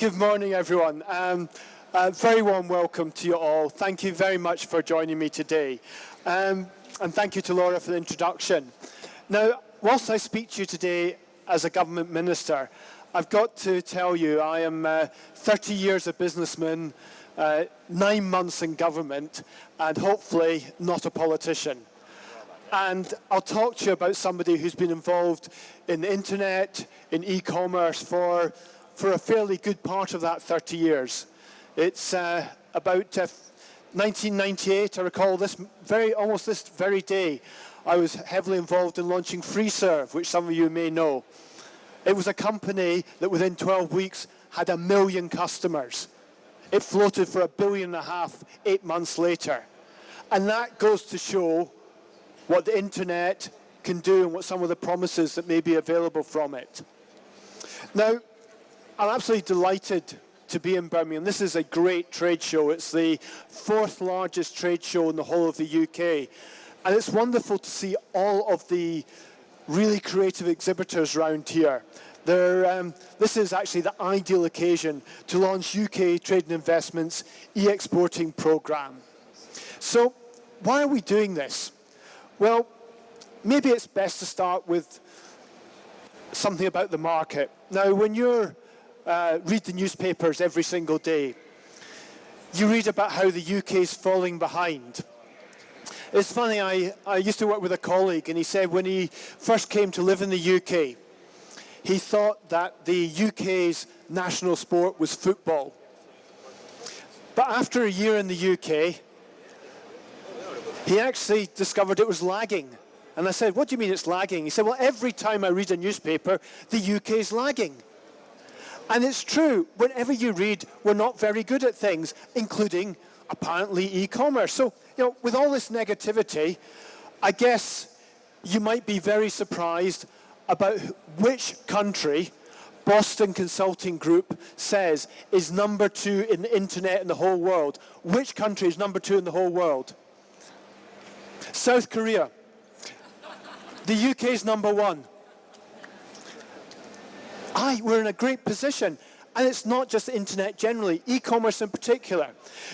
Good morning, everyone. Very warm welcome to you all. Thank you very much for joining me today. And thank you to Laura for the introduction. Now, whilst I speak to you today as a government minister, I've got to tell you I am 30 years a businessman, 9 months in government, and hopefully not a politician. And I'll talk to you about somebody who's been involved in the internet, in e-commerce for a fairly good part of that 30 years. It's about 1998, I recall almost this very day, I was heavily involved in launching FreeServe, which some of you may know. It was a company that within 12 weeks had 1 million customers. It floated for $1.5 billion 8 months later. And that goes to show what the internet can do and what some of the promises that may be available from it. Now, I'm absolutely delighted to be in Birmingham. This is a great trade show. It's the 4th largest trade show in the whole of the UK. And it's wonderful to see all of the really creative exhibitors around here. This is actually the ideal occasion to launch UK Trade and Investment's e-exporting programme. So why are we doing this? Well, maybe it's best to start with something about the market. Now, when you read the newspapers every single day, you read about how the UK is falling behind. It's funny, I used to work with a colleague, and he said when he first came to live in the UK, he thought that the UK's national sport was football. But after a year in the UK, he actually discovered it was lagging. And I said, what do you mean it's lagging? He said, well, every time I read a newspaper, the UK is lagging. And it's true, whenever you read, we're not very good at things, including, apparently, e-commerce. So, with all this negativity, I guess you might be very surprised about which country Boston Consulting Group says is number 2 in the internet in the whole world. Which country is number 2 in the whole world? South Korea. The UK is number 1. We're in a great position. And it's not just the internet generally, e-commerce in particular.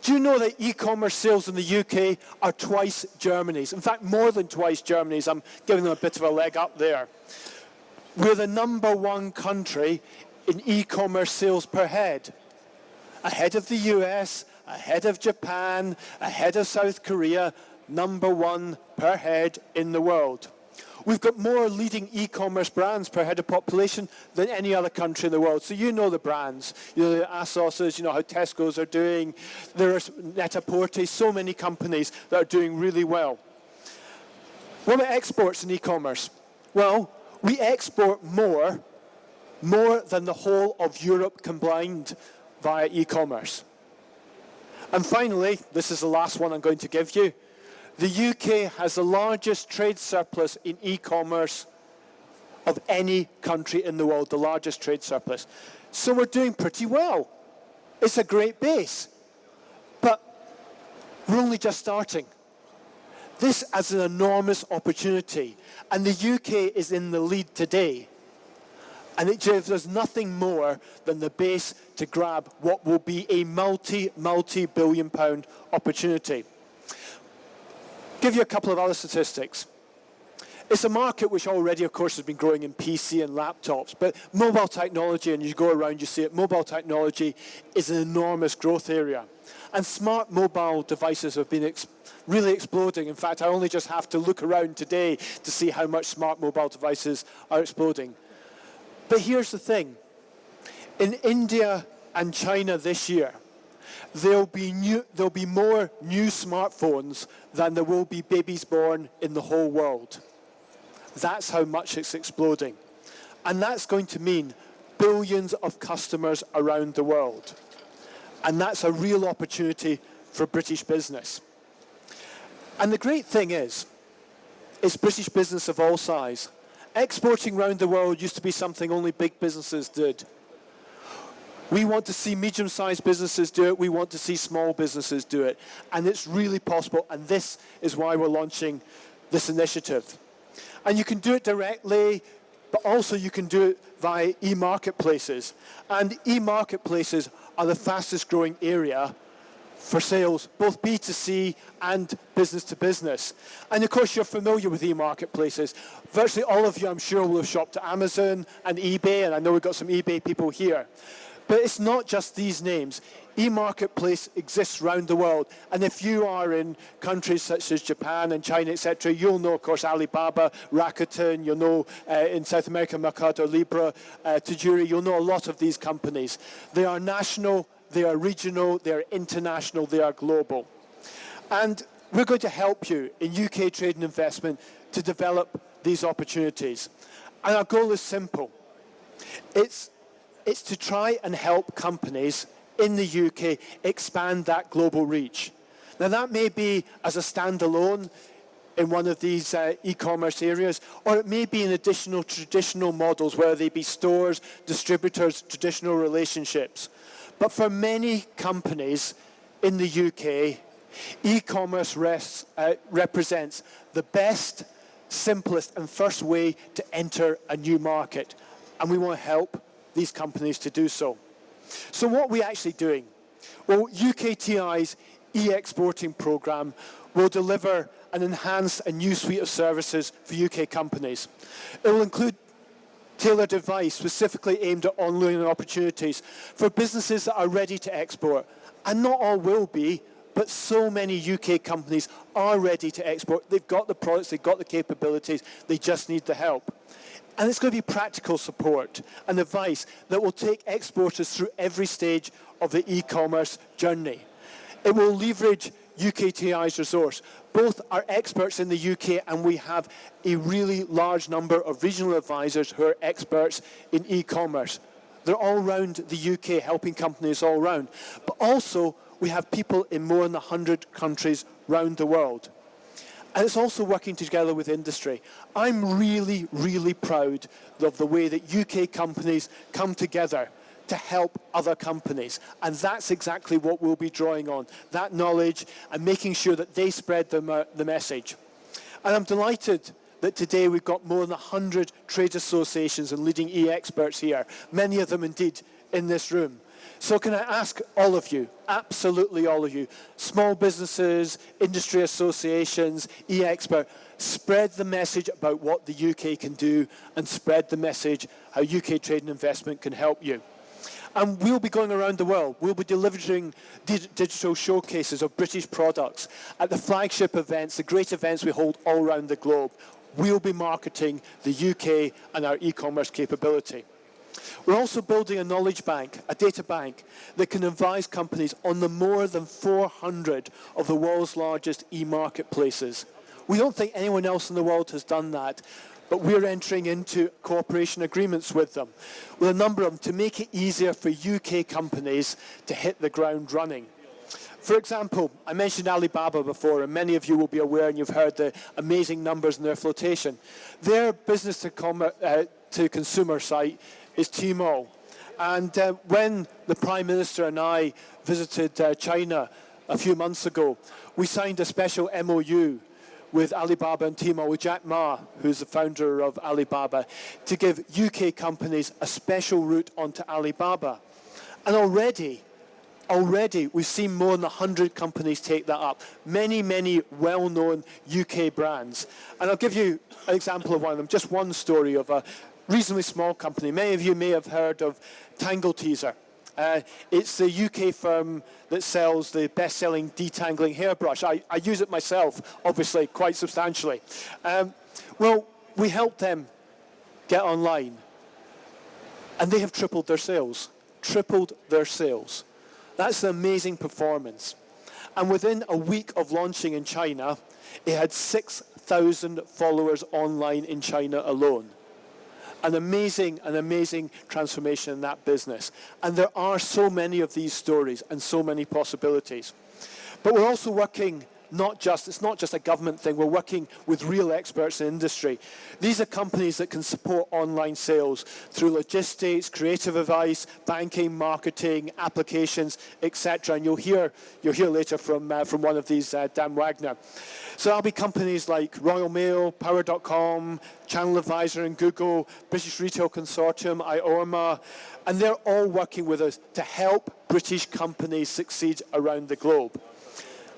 Do you know that e-commerce sales in the UK are twice Germany's? In fact, more than twice Germany's. I'm giving them a bit of a leg up there. We're the number 1 country in e-commerce sales per head. Ahead of the US, ahead of Japan, ahead of South Korea, number 1 per head in the world. We've got more leading e-commerce brands per head of population than any other country in the world. So you know the brands. You know the ASOS's, you know how Tesco's are doing. There are Net-a-Porter, so many companies that are doing really well. What about exports in e-commerce? Well, we export more than the whole of Europe combined via e-commerce. And finally, this is the last one I'm going to give you. The UK has the largest trade surplus in e-commerce of any country in the world, the largest trade surplus. So we're doing pretty well. It's a great base. But we're only just starting. This is an enormous opportunity. And the UK is in the lead today. And it gives us nothing more than the base to grab what will be a multi-billion pound opportunity. Give you a couple of other statistics. It's a market which already, of course, has been growing in PC and laptops, but mobile technology, and you go around, you see it, mobile technology is an enormous growth area. And smart mobile devices have been really exploding. In fact, I only just have to look around today to see how much smart mobile devices are exploding. But here's the thing. In India and China this year, there'll be more new smartphones than there will be babies born in the whole world. That's how much it's exploding. And that's going to mean billions of customers around the world. And that's a real opportunity for British business. And the great thing is, it's British business of all size. Exporting around the world used to be something only big businesses did. We want to see medium-sized businesses do it. We want to see small businesses do it. And it's really possible. And this is why we're launching this initiative. And you can do it directly but also you can do it via e-marketplaces. And e-marketplaces are the fastest growing area for sales, both B2C and business to business. And of course, you're familiar with e-marketplaces. Virtually all of you, I'm sure, will have shopped at Amazon and eBay, and I know we've got some eBay people here. But it's not just these names. E-marketplace exists around the world. And if you are in countries such as Japan and China, etc., you'll know, of course, Alibaba, Rakuten, you'll know in South America, Mercado Libre, Tajuri, you'll know a lot of these companies. They are national, they are regional, they are international, they are global. And we're going to help you in UK trade and investment to develop these opportunities. And our goal is simple. It's to try and help companies in the UK expand that global reach. Now that may be as a standalone in one of these e-commerce areas, or it may be in additional traditional models, whether they be stores, distributors, traditional relationships. But for many companies in the UK, e-commerce represents the best, simplest and first way to enter a new market. And we want to help these companies to do so. So what are we actually doing? Well, UKTI's e-exporting program will deliver an enhanced and new suite of services for UK companies. It will include tailored advice specifically aimed at online opportunities for businesses that are ready to export. And not all will be, but so many UK companies are ready to export. They've got the products, they've got the capabilities, they just need the help. And it's going to be practical support and advice that will take exporters through every stage of the e-commerce journey. It will leverage UKTI's resource. Both are experts in the UK, and we have a really large number of regional advisors who are experts in e-commerce. They're all around the UK, helping companies all around. But also, we have people in more than 100 countries around the world. And it's also working together with industry. I'm really, really proud of the way that UK companies come together to help other companies. And that's exactly what we'll be drawing on, that knowledge and making sure that they spread the message. And I'm delighted that today we've got more than 100 trade associations and leading e-experts here, many of them indeed in this room. So can I ask all of you, absolutely all of you, small businesses, industry associations, e-expert, spread the message about what the UK can do and spread the message how UK trade and investment can help you. And we'll be going around the world. We'll be delivering digital showcases of British products at the flagship events, the great events we hold all around the globe. We'll be marketing the UK and our e-commerce capability. We're also building a knowledge bank, a data bank, that can advise companies on the more than 400 of the world's largest e-marketplaces. We don't think anyone else in the world has done that, but we're entering into cooperation agreements with them, with a number of them, to make it easier for UK companies to hit the ground running. For example, I mentioned Alibaba before, and many of you will be aware, and you've heard the amazing numbers in their flotation. Their business to consumer site is Tmall. And when the Prime Minister and I visited China a few months ago, we signed a special MOU with Alibaba and Tmall, with Jack Ma, who's the founder of Alibaba, to give UK companies a special route onto Alibaba. And already we've seen more than 100 companies take that up. Many, many well-known UK brands. And I'll give you an example of one of them, just one story of a reasonably small company. Many of you may have heard of Tangle Teezer. It's the UK firm that sells the best-selling detangling hairbrush. I use it myself, obviously, quite substantially. Well, we helped them get online, and they have tripled their sales. Tripled their sales. That's an amazing performance. And within a week of launching in China, it had 6,000 followers online in China alone. An amazing transformation in that business. And there are so many of these stories and so many possibilities. But we're also working it's not just a government thing. We're working with real experts in industry. These are companies that can support online sales through logistics, creative advice, banking, marketing, applications, etc. And you'll hear later from one of these, Dan Wagner. So that'll be companies like Royal Mail, Power.com, Channel Advisor and Google, British Retail Consortium, IORMA, and they're all working with us to help British companies succeed around the globe.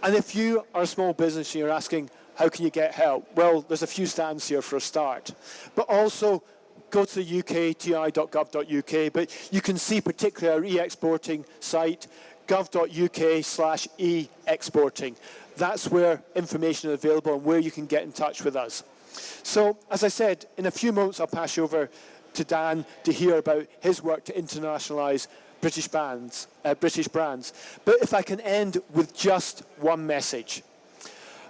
And if you are a small business and you're asking, how can you get help? Well, there's a few stands here for a start. But also, go to ukti.gov.uk, but you can see particularly our e-exporting site, gov.uk/e-exporting. That's where information is available and where you can get in touch with us. So, as I said, in a few moments I'll pass you over to Dan to hear about his work to internationalise British brands. But if I can end with just one message.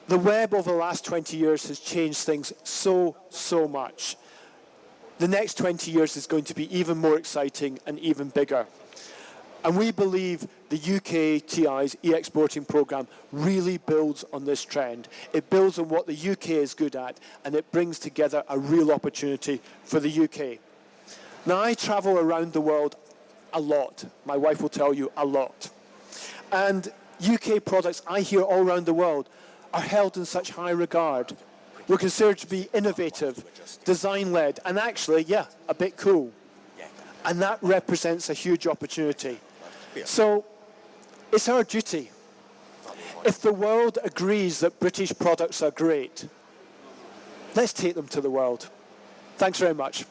The web over the last 20 years has changed things so much. The next 20 years is going to be even more exciting and even bigger. And we believe the UKTI's e-exporting programme really builds on this trend. It builds on what the UK is good at, and it brings together a real opportunity for the UK. Now, I travel around the world a lot. My wife will tell you a lot. And UK products I hear all around the world are held in such high regard. We're considered to be innovative, design-led, and actually, yeah, a bit cool. And that represents a huge opportunity. So it's our duty. If the world agrees that British products are great, let's take them to the world. Thanks very much.